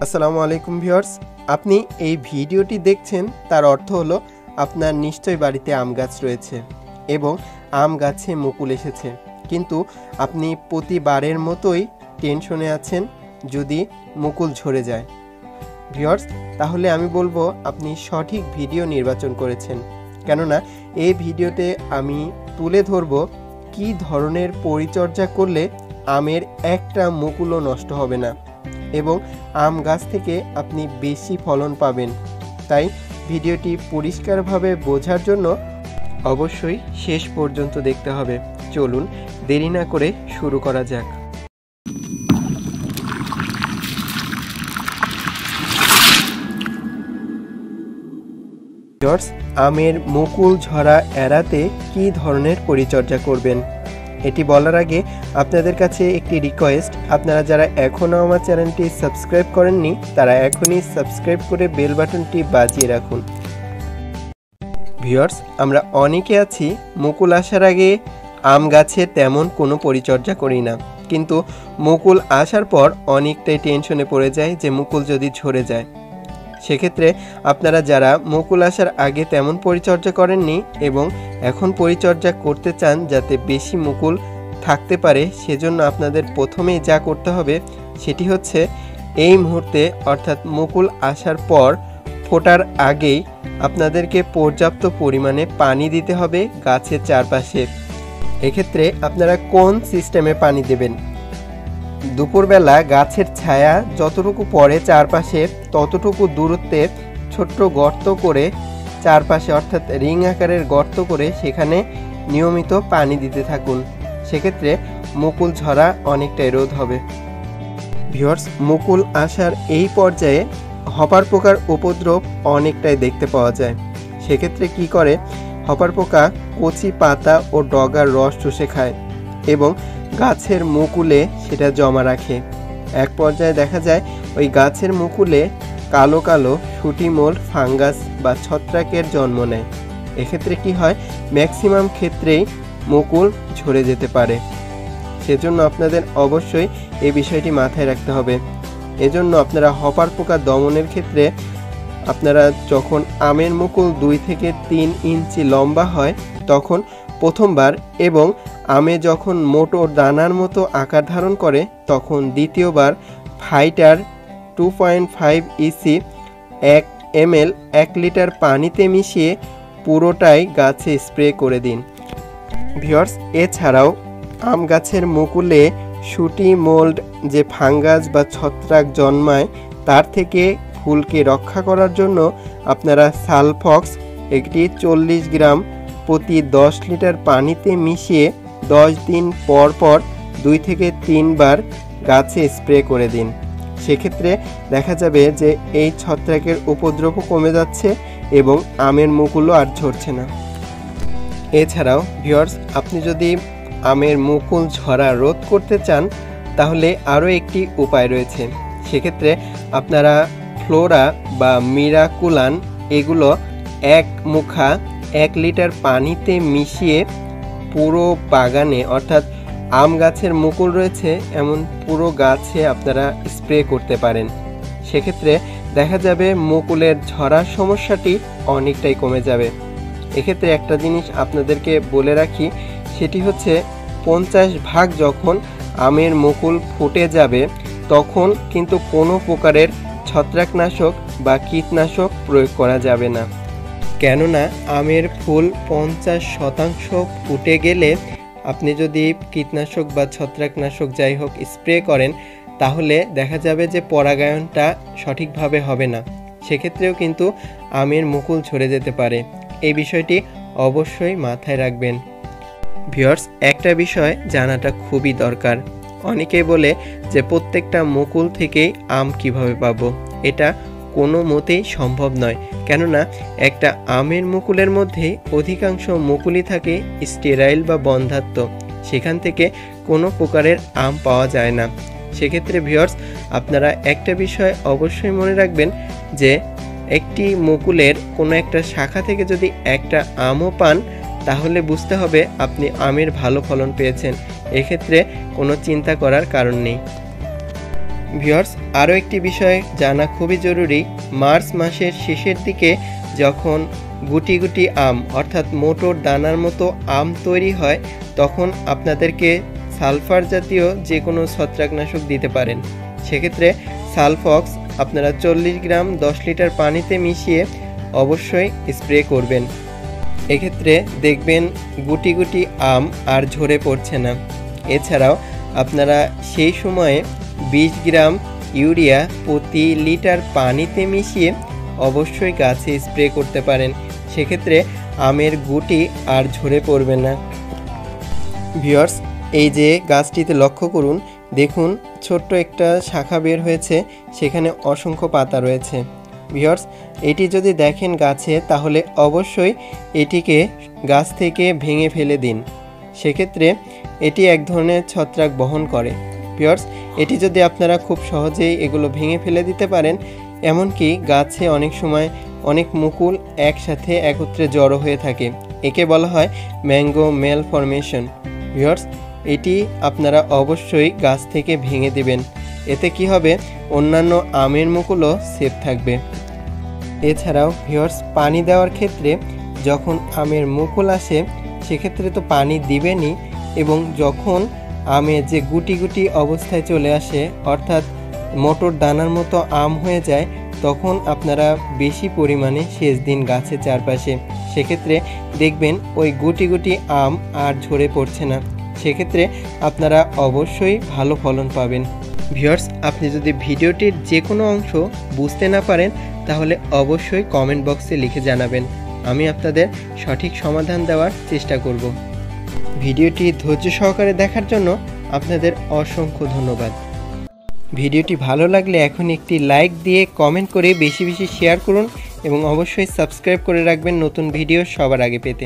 আসসালামু আলাইকুম ভিউয়ার্স, আপনি এই ভিডিওটি দেখছেন তার অর্থ হলো আপনার নিশ্চয়ই বাড়িতে আম গাছ রয়েছে এবং আম গাছে মুকুল এসেছে, কিন্তু আপনি প্রতিবারের মতোই টেনশনে আছেন যদি মুকুল ঝরে যায়। ভিউয়ার্স, তাহলে আমি বলবো আপনি সঠিক ভিডিও নির্বাচন করেছেন, কেননা এই ভিডিওতে আমি তুলে ধরব কী ধরনের পরিচর্যা করলে আমের একটা মুকুলও নষ্ট হবে না এবং আম গাছ থেকে আপনি বেশি ফলন পাবেন। তাই ভিডিওটি পরিষ্কারভাবে বোঝার জন্য অবশ্যই শেষ পর্যন্ত দেখতে হবে। চলুন দেরি না করে শুরু করা যাক। আমের মুকুল ঝরা এড়াতে কী ধরনের পরিচর্যা করবেন এটি বলার আগে আপনাদের কাছে একটি রিকোয়েস্ট, আপনারা যারা এখনও আমার চ্যানেলটি সাবস্ক্রাইব করেননি তারা এখনই সাবস্ক্রাইব করে বেল বাটনটি বাজিয়ে রাখুন। ভিউয়ার্স, আমরা অনেকে আছি মুকুল আসার আগে আম গাছে তেমন কোনো পরিচর্যা করি না, কিন্তু মুকুল আসার পর অনেকটাই টেনশনে পড়ে যায় যে মুকুল যদি ঝরে যায়। সেক্ষেত্রে আপনারা যারা মুকুল আসার আগে তেমন পরিচর্যা করেননি এবং এখন পরিচর্যা করতে চান যাতে বেশি মুকুল থাকতে পারে, সেজন্য আপনাদের প্রথমেই যা করতে হবে সেটি হচ্ছে এই মুহূর্তে অর্থাৎ মুকুল আসার পর ফোটার আগেই আপনাদেরকে পর্যাপ্ত পরিমাণে পানি দিতে হবে গাছের চারপাশে। এক্ষেত্রে আপনারা কোন সিস্টেমে পানি দেবেন? দুপুরবেলা গাছের ছায়া যতটুকু পড়ে চারপাশে ততটুকু দূরত্বে ছোট্ট গর্ত করে চারপাশে অর্থাৎ রিং আকারের গর্ত করে সেখানে নিয়মিত পানি দিতে থাকুন। সেক্ষেত্রে মুকুল ঝরা অনেকটাই রোধ হবে। ভিউয়ার্স, মুকুল আসার এই পর্যায়ে হপার পোকার উপদ্রব অনেকটাই দেখতে পাওয়া যায়। সেক্ষেত্রে কি করে, হপার পোকা কচি পাতা ও ডগার রস চুষে খায় এবং গাছের মুকুলে সেটা জমা রাখে। এক পর্যায়ে দেখা যায় ওই গাছের মুকুলে কালো কালো শুটি মোল্ড, ফাঙ্গাস বা ছত্রাকের জন্ম নেয়। এক্ষেত্রে কি হয়, ম্যাক্সিমাম ক্ষেত্রেই মুকুল ঝরে যেতে পারে। সেজন্য আপনাদের অবশ্যই এই বিষয়টি মাথায় রাখতে হবে। এজন্য আপনারা হপার পোকা দমনের ক্ষেত্রে আপনারা যখন আমের মুকুল 2 থেকে 3 ইঞ্চি লম্বা হয় তখন প্রথমবার এবং আমে যখন মোটো দানার মতো আকার ধারণ করে তখন দ্বিতীয়বার ফাইটার 2.5 ইসি 1 ml 1 লিটার পানিতে মিশিয়ে পুরোটাই গাছে স্প্রে করে দিন। ভিউয়ার্স, এছাড়াও আম গাছের মুকুলে শুটি মোল্ড যে ফাঙ্গাস বা ছত্রাক জন্মায় তার থেকে ফুলকে রক্ষা করার জন্য আপনারা সালফক্স একটি 40 গ্রাম প্রতি 10 লিটার পানিতে মিশিয়ে 10 দিন পর পর 2 থেকে 3 বার গাছে স্প্রে করে দিন। সেক্ষেত্রে দেখা যাবে যে এই ছত্রাকের উপদ্রবও কমে যাচ্ছে এবং আমের মুকুলও আর ঝরছে না। এছাড়াও ভিউয়ার্স, আপনি যদি আমের মুকুল ঝরা রোধ করতে চান তাহলে আরও একটি উপায় রয়েছে। সেক্ষেত্রে আপনারা ফ্লোরা বা মিরাকুলান এগুলো 1 মুখা 1 লিটার পানিতে মিশিয়ে পুরো বাগানে অর্থাৎ আম গাছের মুকুল রয়েছে এমন পুরো গাছে আপনারা স্প্রে করতে পারেন। সেক্ষেত্রে দেখা যাবে মুকুলের ঝরার সমস্যাটি অনেকটাই কমে যাবে। এক্ষেত্রে একটা জিনিস আপনাদেরকে বলে রাখি, সেটি হচ্ছে 50 ভাগ যখন আমের মুকুল ফুটে যাবে তখন কিন্তু কোনো প্রকারের ছত্রাকনাশক বা কীটনাশক প্রয়োগ করা যাবে না, কেননা আমের ফুল 50% ফুটে গেলে আপনি যদি কীটনাশক বা ছত্রাকনাশক যাই হোক স্প্রে করেন তাহলে দেখা যাবে যে পরাগায়নটা সঠিকভাবে হবে না। সেক্ষেত্রেও কিন্তু আমের মুকুল ঝরে যেতে পারে। এই বিষয়টি অবশ্যই মাথায় রাখবেন। ভিউয়ার্স, একটা বিষয় জানাটা খুবই দরকার। অনেকেই বলে যে প্রত্যেকটা মুকুল থেকেই আম কিভাবে পাবো, এটা কোনো মতেই সম্ভব নয়, কেননা একটা আমের মুকুলের মধ্যে অধিকাংশ মুকুলই থাকে স্টেরাইল বা বন্ধ্যাত্ব, সেখান থেকে কোনো প্রকারের আম পাওয়া যায় না। সেক্ষেত্রে ভিউয়ার্স, আপনারা একটা বিষয় অবশ্যই মনে রাখবেন যে একটি মুকুলের কোনো একটা শাখা থেকে যদি একটা আমও পান তাহলে বুঝতে হবে আপনি আমের ভালো ফলন পেয়েছেন। এক্ষেত্রে কোনো চিন্তা করার কারণ নেই। ভিউয়ার্স, আরও একটি বিষয় জানা খুবই জরুরি। মার্চ মাসের শেষের দিকে যখন গুটি গুটি আম অর্থাৎ মোটর দানার মতো আম তৈরি হয়, তখন আপনাদেরকে সালফার জাতীয় যে কোনো ছত্রাকনাশক দিতে পারেন। সেক্ষেত্রে সালফক্স আপনারা 40 গ্রাম 10 লিটার পানিতে মিশিয়ে অবশ্যই স্প্রে করবেন। এক্ষেত্রে দেখবেন গুটি গুটি আম আর ঝরে পড়ছে না। এছাড়াও আপনারা সেই সময়ে 20 গ্রাম ইউরিয়া প্রতি লিটার পানিতে মিশিয়ে অবশ্যই গাছে স্প্রে করতে পারেন। সেক্ষেত্রে আমের গুটি আর ঝরে পড়বে না। ভিউয়ার্স, এই যে গাছটিতে লক্ষ্য করুন, দেখুন ছোট্ট একটা শাখা বের হয়েছে, সেখানে অসংখ্য পাতা রয়েছে। ভিউয়ার্স, এটি যদি দেখেন গাছে, তাহলে অবশ্যই এটিকে গাছ থেকে ভেঙে ফেলে দিন। সেক্ষেত্রে এটি এক ধরনের ছত্রাক বহন করে। ভিউয়ার্স, এটি যদি আপনারা খুব সহজেই এগুলো ভেঙে ফেলে দিতে পারেন, এমনকি গাছে অনেক সময় অনেক মুকুল একসাথে একত্রে জড়ো হয়ে থাকে, একে বলা হয় ম্যাঙ্গো মেল ফরমেশন। ভিউয়ার্স, এটি আপনারা অবশ্যই গাছ থেকে ভেঙে দিবেন। এতে কি হবে, অন্যান্য আমের মুকুলও সেফ থাকবে। এছাড়াও ভিউয়ার্স, পানি দেওয়ার ক্ষেত্রে যখন আমের মুকুল আসে সেক্ষেত্রে তো পানি দিবেনই, এবং যখন আমের যে গুটি গুটি অবস্থায় চলে আসে অর্থাৎ মোটর দানার মতো আম হয়ে যায়, তখন আপনারা বেশি পরিমাণে সেচ দিন গাছের চারপাশে। সেক্ষেত্রে দেখবেন ওই গুটি গুটি আম আর ঝরে পড়ছে না। সেক্ষেত্রে আপনারা অবশ্যই ভালো ফলন পাবেন। ভিউয়ার্স, আপনি যদি ভিডিওটির যে কোনো অংশ বুঝতে না পারেন, তাহলে অবশ্যই কমেন্ট বক্সে লিখে জানাবেন। আমি আপনাদের সঠিক সমাধান দেওয়ার চেষ্টা করব। ভিডিওটি ধৈর্য সহকারে দেখার জন্য আপনাদের অসংখ্য ধন্যবাদ। ভিডিওটি ভালো লাগলে এখন একটি লাইক দিয়ে কমেন্ট করে বেশি বেশি শেয়ার করুন এবং অবশ্যই সাবস্ক্রাইব করে রাখবেন নতুন ভিডিও সবার আগে পেতে।